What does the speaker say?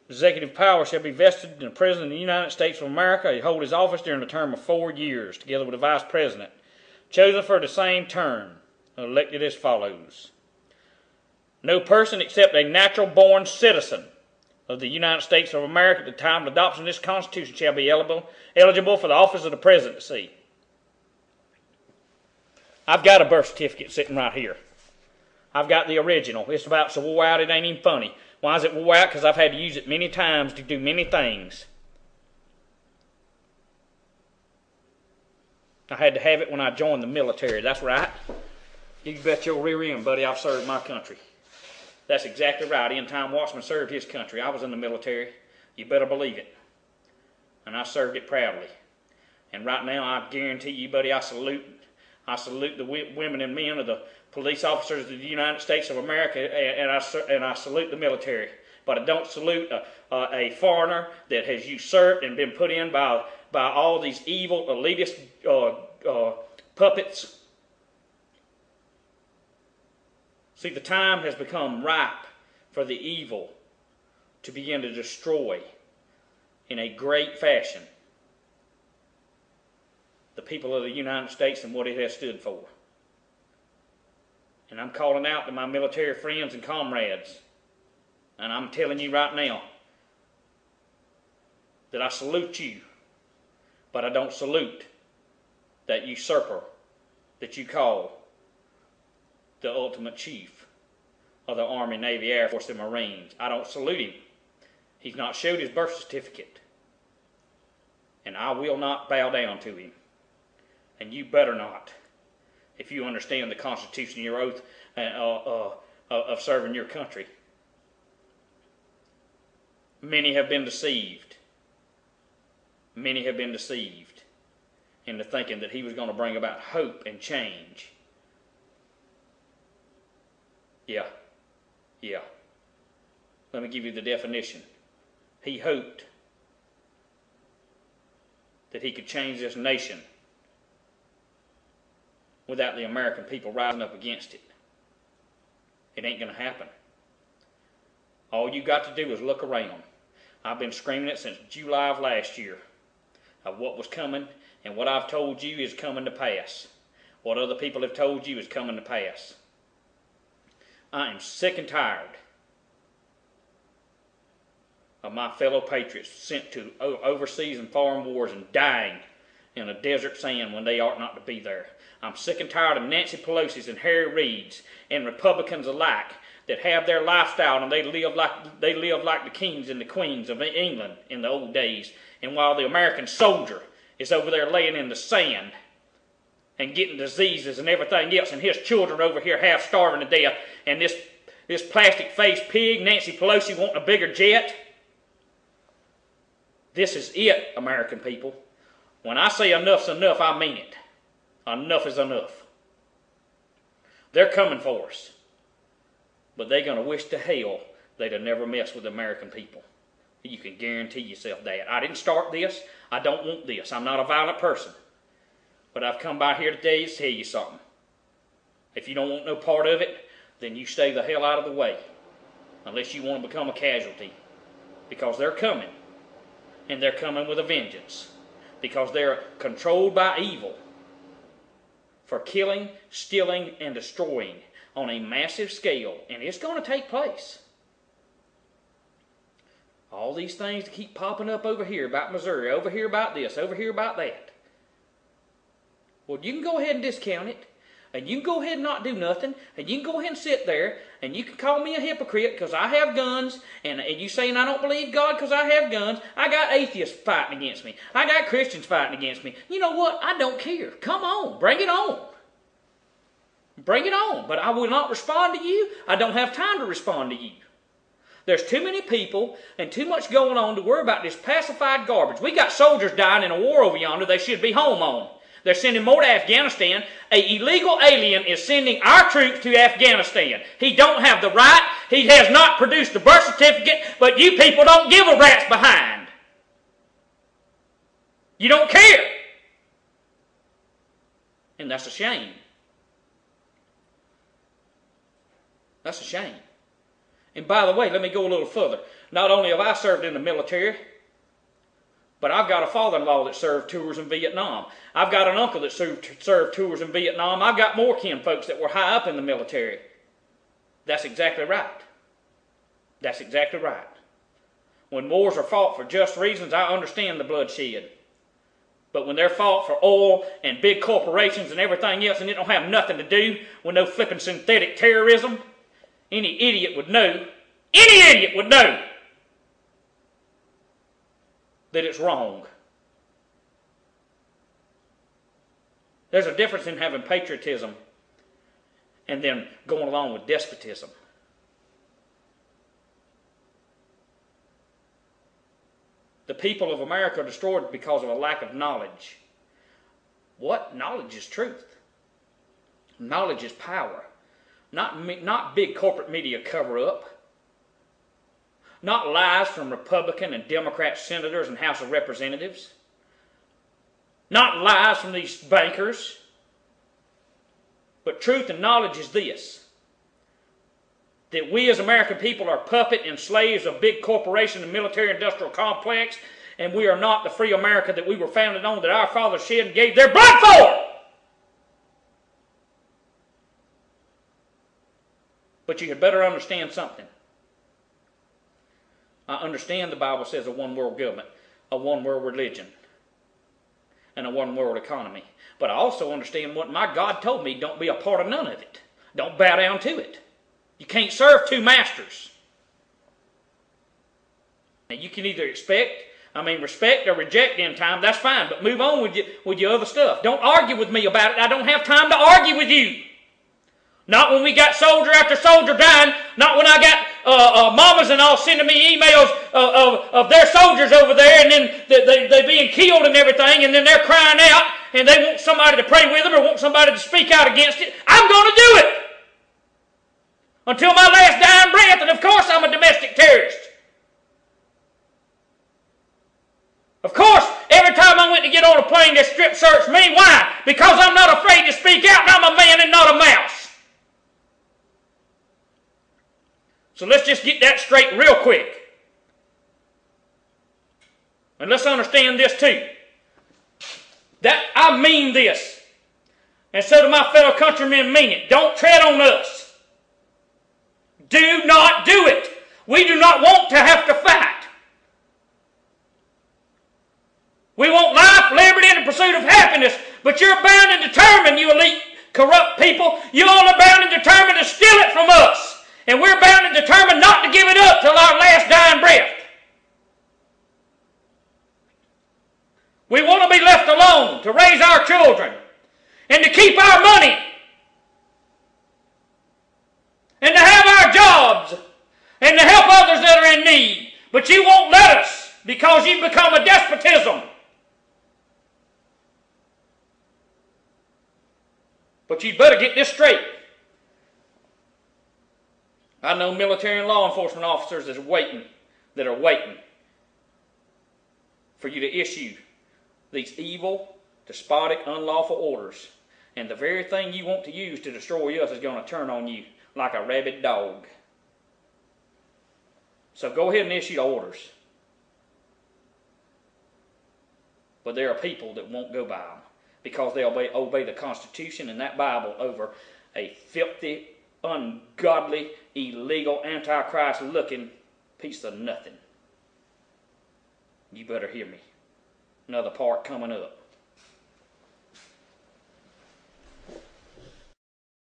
Executive power shall be vested in the President of the United States of America. He hold his office during a term of 4 years, together with the Vice President, chosen for the same term, elected as follows. No person except a natural-born citizen of the United States of America at the time of adoption of this Constitution shall be eligible for the office of the presidency. I've got a birth certificate sitting right here. I've got the original. It's about so wore out it ain't even funny. Why is it wore out? Because I've had to use it many times to do many things. I had to have it when I joined the military. That's right. You bet your rear end, buddy, I've served my country. That's exactly right. End-time watchman served his country. I was in the military. You better believe it. And I served it proudly. And right now, I guarantee you, buddy, I salute the women and men of the police officers of the United States of America, and I salute the military. But I don't salute a foreigner that has usurped and been put in by all these evil elitist puppets. See, the time has become ripe for the evil to begin to destroy in a great fashion the people of the United States and what it has stood for. And I'm calling out to my military friends and comrades, and I'm telling you right now that I salute you, but I don't salute that usurper that you call the ultimate chief of the Army, Navy, Air Force, and Marines. I don't salute him. He's not showed his birth certificate. And I will not bow down to him. And you better not, if you understand the Constitution, your oath of serving your country. Many have been deceived. Many have been deceived into thinking that he was going to bring about hope and change. Yeah. Let me give you the definition. He hoped that he could change this nation without the American people rising up against it. It ain't going to happen. All you got to do is look around. I've been screaming it since July of last year of what was coming, and what I've told you is coming to pass. What other people have told you is coming to pass. I am sick and tired of my fellow patriots sent to overseas and foreign wars and dying in a desert sand when they ought not to be there. I'm sick and tired of Nancy Pelosi's and Harry Reid's and Republicans alike that have their lifestyle and they live like the kings and the queens of England in the old days. And while the American soldier is over there laying in the sand and getting diseases and everything else, and his children over here half starving to death, and this plastic-faced pig, Nancy Pelosi, wanting a bigger jet. This is it, American people. When I say enough's enough, I mean it. Enough is enough. They're coming for us. But they're going to wish to hell they'd have never messed with the American people. You can guarantee yourself that. I didn't start this. I don't want this. I'm not a violent person. But I've come by here today to tell you something. If you don't want no part of it, then you stay the hell out of the way. Unless you want to become a casualty. Because they're coming. And they're coming with a vengeance. Because they're controlled by evil. For killing, stealing, and destroying on a massive scale. And it's going to take place. All these things that keep popping up over here about Missouri, over here about this, over here about that. Well, you can go ahead and discount it, and you can go ahead and not do nothing, and you can go ahead and sit there, and you can call me a hypocrite because I have guns, and you saying I don't believe God because I have guns. I got atheists fighting against me. I got Christians fighting against me. You know what? I don't care. Come on. Bring it on. Bring it on. But I will not respond to you. I don't have time to respond to you. There's too many people and too much going on to worry about this pacified garbage. We got soldiers dying in a war over yonder they should be home on. They're sending more to Afghanistan. An illegal alien is sending our troops to Afghanistan. He don't have the right. He has not produced the birth certificate, but you people don't give a rat's behind. You don't care. And that's a shame. That's a shame. And by the way, let me go a little further. Not only have I served in the military, but I've got a father-in-law that served tours in Vietnam. I've got an uncle that served tours in Vietnam. I've got more kin folks that were high up in the military. That's exactly right. That's exactly right. When wars are fought for just reasons, I understand the bloodshed. But when they're fought for oil and big corporations and everything else, and it don't have nothing to do with no flipping synthetic terrorism, any idiot would know that it's wrong. There's a difference in having patriotism and then going along with despotism. The people of America are destroyed because of a lack of knowledge. What? Knowledge is truth. Knowledge is power. Not big corporate media cover-up. Not lies from Republican and Democrat senators and House of Representatives. Not lies from these bankers. But truth and knowledge is this: that we as American people are puppet and slaves of big corporation and military-industrial complex, and we are not the free America that we were founded on, that our fathers shed and gave their blood for. But you had better understand something. I understand the Bible says a one-world government, a one-world religion, and a one-world economy. But I also understand what my God told me: don't be a part of none of it. Don't bow down to it. You can't serve two masters. Now you can either respect or reject in time, that's fine, but move on with your other stuff. Don't argue with me about it. I don't have time to argue with you. Not when we got soldier after soldier dying, not when I got mamas and all sending me emails of their soldiers over there, and then they being killed and everything, and then they're crying out, and they want somebody to pray with them or want somebody to speak out against it. I'm going to do it until my last dying breath, and of course I'm a domestic terrorist. Of course, every time I went to get on a plane, they strip searched me. Why? Because I'm not afraid to speak out, and I'm a man and not a mouse. So let's just get that straight real quick. And let's understand this too. That I mean this. And so do my fellow countrymen mean it. Don't tread on us. Do not do it. We do not want to have to fight. We want life, liberty, and the pursuit of happiness. But you're bound and determined, you elite corrupt people. You all are bound and determined to steal it from us. And we're bound and determined not to give it up till our last dying breath. We want to be left alone to raise our children and to keep our money and to have our jobs and to help others that are in need. But you won't let us because you've become a despotism. But you'd better get this straight. I know military and law enforcement officers that are waiting for you to issue these evil, despotic, unlawful orders. And the very thing you want to use to destroy us is going to turn on you like a rabid dog. So go ahead and issue the orders. But there are people that won't go by them because they obey the Constitution and that Bible over a filthy, ungodly, illegal, antichrist looking piece of nothing. You better hear me. Another part coming up.